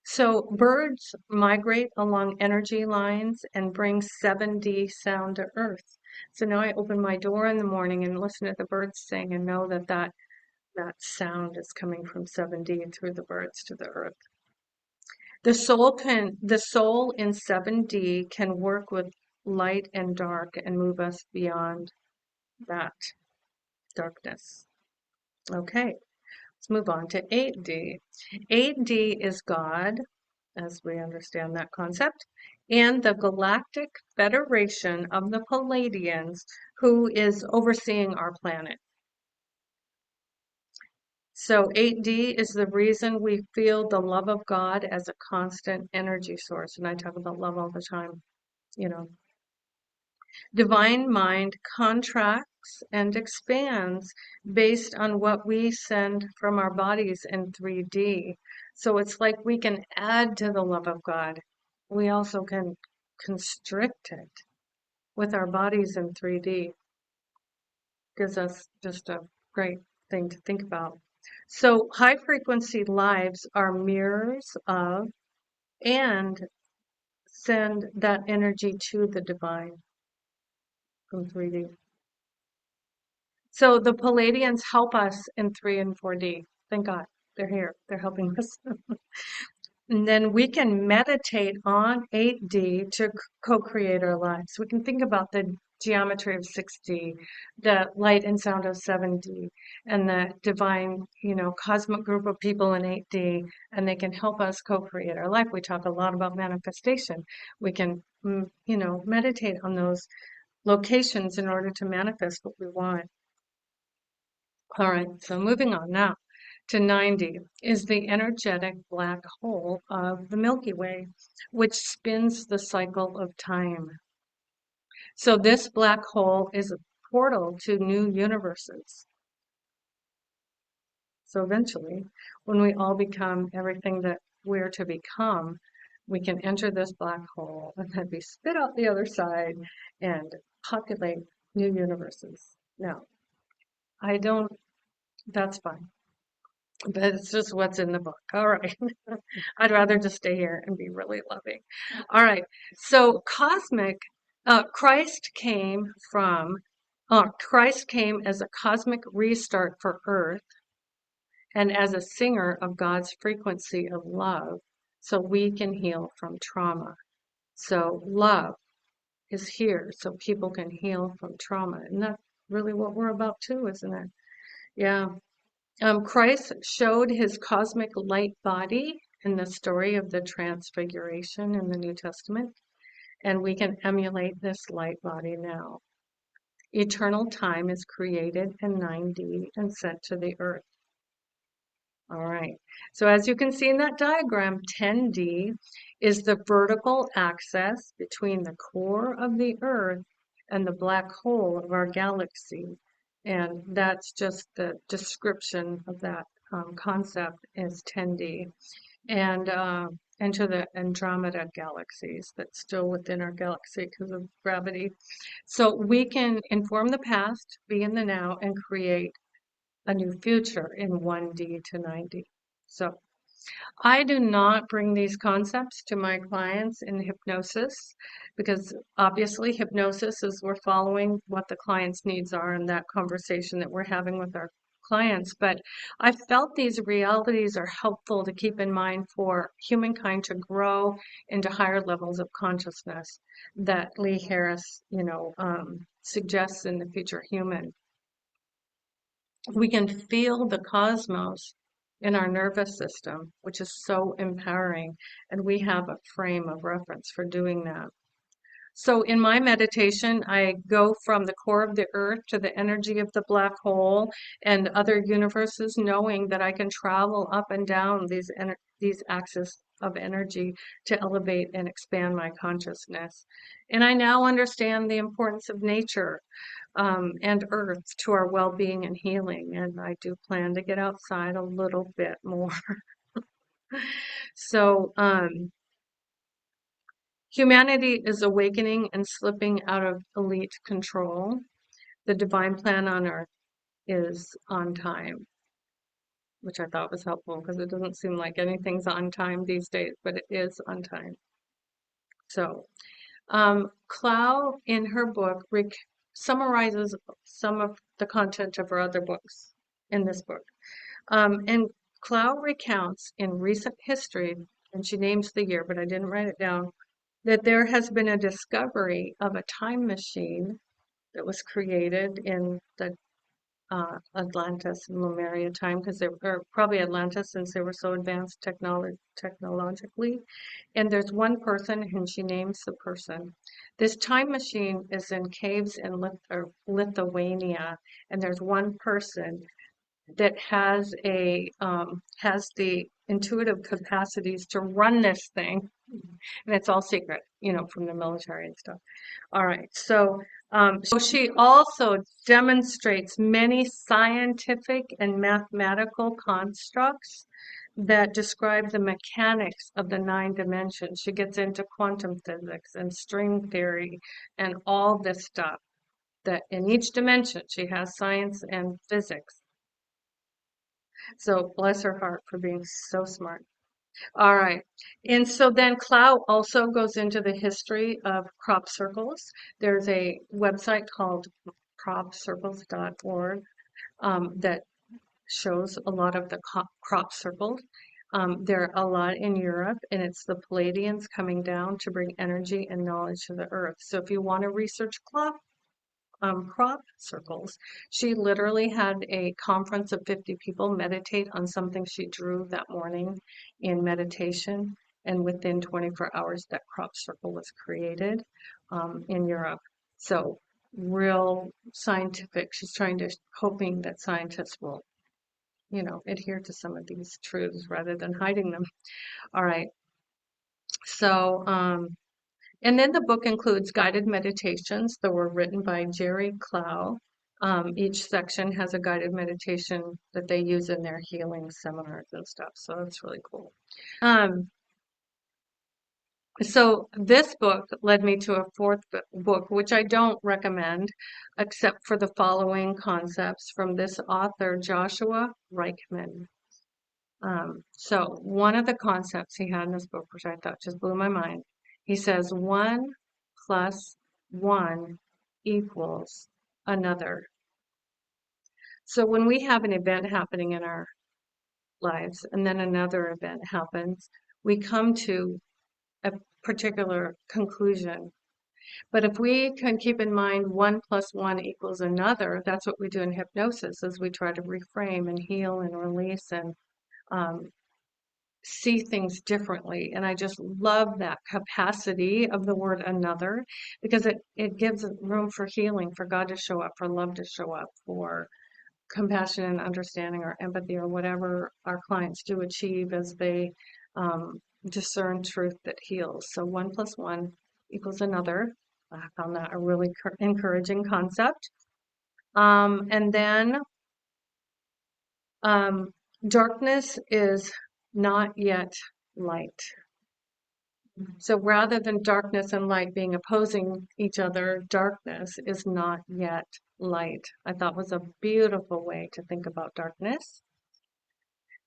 Speaker 2: So birds migrate along energy lines and bring 7D sound to Earth. So now I open my door in the morning and listen to the birds sing and know that sound is coming from 7D through the birds to the Earth. The soul in 7D can work with light and dark and move us beyond that darkness. Okay, let's move on to 8D. 8D is God, as we understand that concept, and the Galactic Federation of the Palladians, who is overseeing our planet. So 8D is the reason we feel the love of God as a constant energy source. And I talk about love all the time, you know. Divine mind contracts and expands based on what we send from our bodies in 3D. So it's like we can add to the love of God. We also can constricted with our bodies in 3D. Gives us just a great thing to think about. So high frequency lives are mirrors of and send that energy to the divine from 3D. So the Palladians help us in 3 and 4D. Thank God they're here. They're helping us. And then we can meditate on 8D to co-create our lives. We can think about the geometry of 6D, the light and sound of 7D, and the divine, cosmic group of people in 8D, and they can help us co-create our life. We talk a lot about manifestation. We can, meditate on those locations in order to manifest what we want. All right, so moving on now to 90 is the energetic black hole of the Milky Way, which spins the cycle of time. So this black hole is a portal to new universes. So eventually, when we all become everything that we're to become, we can enter this black hole and then be spit out the other side and populate new universes. Now, that's fine. But it's just what's in the book. All right. I'd rather just stay here and be really loving. All right. So Christ came as a cosmic restart for Earth and as a singer of God's frequency of love so we can heal from trauma. So love is here so people can heal from trauma. And that's really what we're about too, isn't it? Yeah. Christ showed his cosmic light body in the story of the Transfiguration in the New Testament, and we can emulate this light body now. Eternal time is created in 9D and sent to the earth. All right, so as you can see in that diagram, 10D is the vertical axis between the core of the earth and the black hole of our galaxy. And that's just the description of that concept is 10D. And into the Andromeda galaxies that's still within our galaxy because of gravity. So we can inform the past, be in the now, and create a new future in 1D to 9D. So I do not bring these concepts to my clients in hypnosis because obviously hypnosis is we're following what the client's needs are in that conversation that we're having with our clients. But I felt these realities are helpful to keep in mind for humankind to grow into higher levels of consciousness that Lee Harris, suggests in the future human. We can feel the cosmos in our nervous system, which is so empowering, and we have a frame of reference for doing that. So in my meditation, I go from the core of the earth to the energy of the black hole and other universes, knowing that I can travel up and down these axes of energy to elevate and expand my consciousness. And I now understand the importance of nature and earth to our well-being and healing. And I do plan to get outside a little bit more. So humanity is awakening and slipping out of elite control. The divine plan on earth is on time, which I thought was helpful because it doesn't seem like anything's on time these days, but it is on time. So Clow in her book summarizes some of the content of her other books in this book. And Clow recounts in recent history, and she names the year, but I didn't write it down, that there has been a discovery of a time machine that was created in the Atlantis and Lemuria time, because they were probably Atlantis since they were so advanced technologically. And there's one person, and she names the person. This time machine is in caves in Lithuania, and there's one person that has the intuitive capacities to run this thing, and it's all secret, from the military and stuff. All right, so she also demonstrates many scientific and mathematical constructs that describe the mechanics of the 9 dimensions. She gets into quantum physics and string theory and all this stuff. That in each dimension she has science and physics. So bless her heart for being so smart. All right. And so then Clow also goes into the history of crop circles. There's a website called cropcircles.org that shows a lot of the crop circles. There are a lot in Europe, and it's the Palladians coming down to bring energy and knowledge to the earth. So if you want to research crop circles. She literally had a conference of 50 people meditate on something she drew that morning in meditation, and within 24 hours, that crop circle was created in Europe. So real scientific. She's hoping that scientists will, adhere to some of these truths rather than hiding them. All right. So, and then the book includes guided meditations that were written by Jerry Clow. Each section has a guided meditation that they use in their healing seminars and stuff. So that's really cool. So this book led me to a fourth book, which I don't recommend, except for the following concepts from this author, Joshua Reichmann. So one of the concepts he had in this book, which I thought just blew my mind, he says 1 plus 1 equals another. So when we have an event happening in our lives and then another event happens, we come to a particular conclusion. But if we can keep in mind 1 plus 1 equals another, that's what we do in hypnosis, is we try to reframe and heal and release and see things differently. And I just love that capacity of the word another, because it gives room for healing, for God to show up, for love to show up, for compassion and understanding or empathy or whatever our clients do achieve as they discern truth that heals. So 1 plus 1 equals another. I found that a really encouraging concept. And then darkness is not yet light. So rather than darkness and light being opposing each other, darkness is not yet light. I thought was a beautiful way to think about darkness.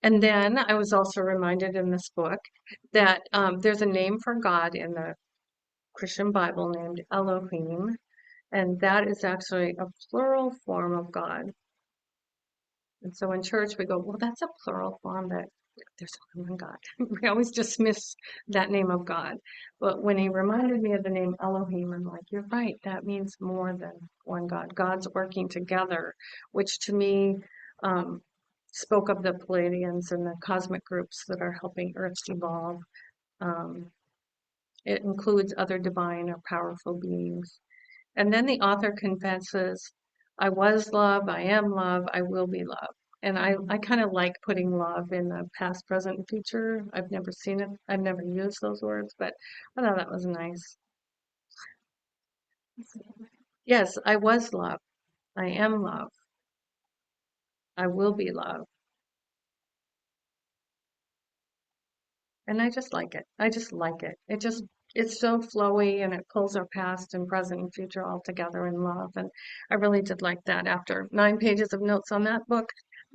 Speaker 2: And then I was also reminded in this book that there's a name for God in the Christian Bible named Elohim, and that is actually a plural form of God. And so in church we go, well, that's a plural form, but there's only one God. We always dismiss that name of God. But when he reminded me of the name Elohim, I'm like, you're right, that means more than one God. God's working together, which to me spoke of the Palladians and the cosmic groups that are helping Earth evolve. It includes other divine or powerful beings. And then the author confesses, I was love, I am love, I will be love. And I kind of like putting love in the past, present, and future. I've never seen it. I've never used those words, but I thought that was nice. Yes, I was love. I am love. I will be love. And I just like it. I just like it. It's so flowy and it pulls our past and present and future all together in love. And I really did like that. After 9 pages of notes on that book,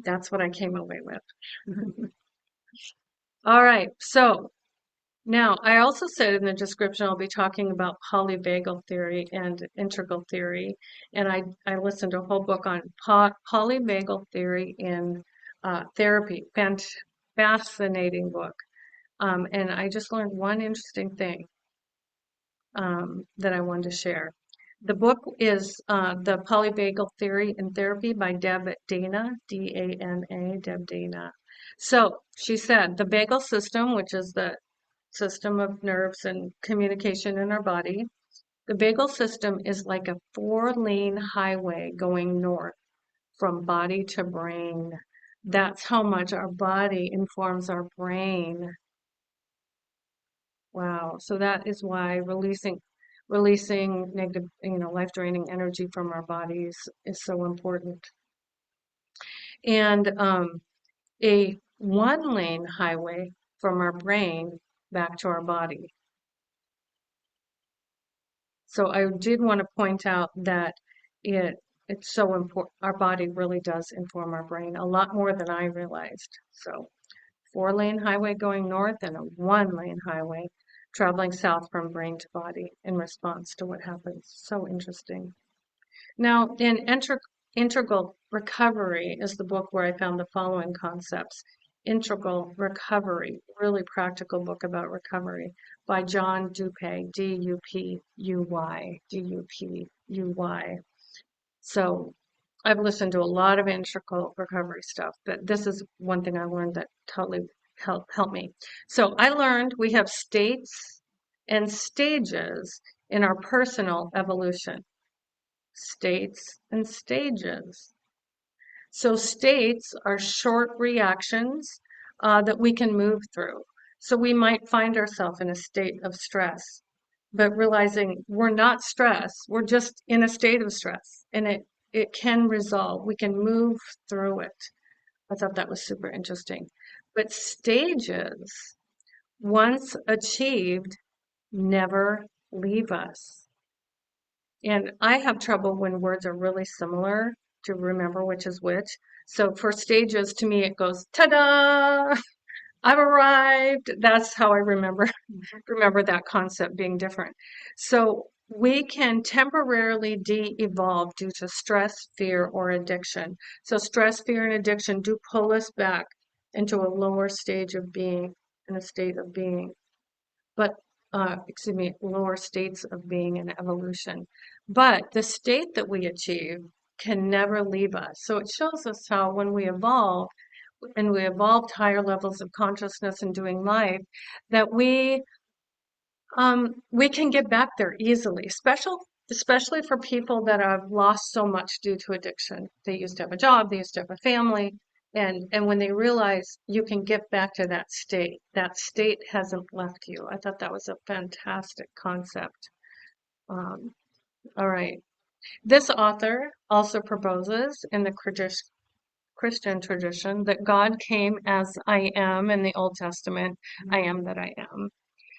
Speaker 2: that's what I came away with. All right. So now I also said in the description, I'll be talking about polyvagal theory and integral theory. And I listened to a whole book on polyvagal theory in therapy. Fascinating book. And I just learned one interesting thing that I wanted to share. The book is The Polyvagal Theory in Therapy by Dana, D-A-N-A, Dana. So she said the vagal system, which is the system of nerves and communication in our body, the vagal system is like a 4-lane highway going north from body to brain. That's how much our body informs our brain. Wow. So that is why releasing negative, life-draining energy from our bodies is so important. And a one-lane highway from our brain back to our body. So I did want to point out that it's so important. Our body really does inform our brain a lot more than I realized. So 4-lane highway going north and a 1-lane highway traveling south from brain to body in response to what happens. So interesting. Now, in Integral Recovery is the book where I found the following concepts. Integral Recovery, really practical book about recovery by John Dupuy, D-U-P-U-Y, D-U-P-U-Y. So I've listened to a lot of integral recovery stuff, but this is one thing I learned that totally helped me. So I learned we have states and stages in our personal evolution. States and stages. So states are short reactions that we can move through. So we might find ourselves in a state of stress, but realizing we're not stressed, we're just in a state of stress, and it can resolve. We can move through it. I thought that was super interesting. But stages, once achieved, never leave us. And I have trouble when words are really similar to remember which is which. So for stages, to me, it goes, ta-da! I've arrived. That's how I remember that concept being different. So we can temporarily de-evolve due to stress, fear, or addiction. So stress, fear, and addiction do pull us back into a lower stage of being, in a state of being. But lower states of being and evolution. But the state that we achieve can never leave us. So it shows us how when we evolve, and we evolve to higher levels of consciousness and doing life, that we can get back there easily, especially for people that have lost so much due to addiction. They used to have a job, they used to have a family, and when they realize you can get back to that state hasn't left you. I thought that was a fantastic concept. All right. This author also proposes in the Christian tradition that God came as I am in the Old Testament, I am that I am.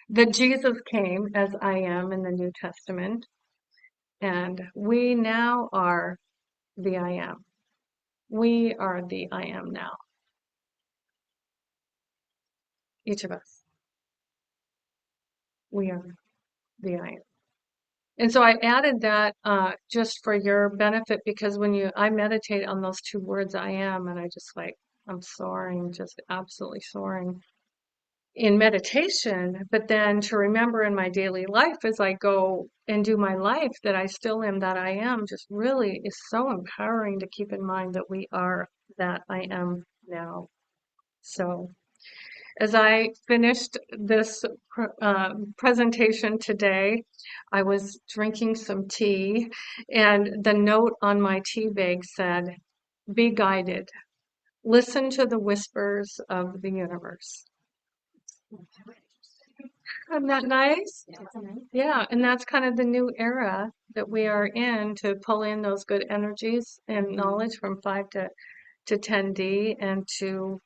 Speaker 2: That Jesus came as I am in the New Testament, and we now are the I am. We are the I am now. Each of us. We are the I am. And so I added that just for your benefit, because when I meditate on those two words, I am, and I just I'm soaring, just absolutely soaring in meditation, but then to remember in my daily life as I go and do my life that I still am that I am just really is so empowering to keep in mind that we are that I am now. So as I finished this presentation today, I was drinking some tea, and the note on my tea bag said, "Be guided. Listen to the whispers of the universe." Isn't that nice? Yeah, and that's kind of the new era that we are in to pull in those good energies and knowledge from 5 to 10D and to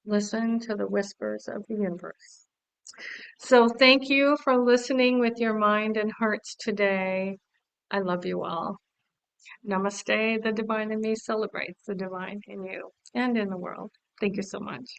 Speaker 2: listen to the whispers of the universe. So thank you for listening with your mind and hearts today. I love you all. Namaste. The divine in me celebrates the divine in you and in the world. Thank you so much.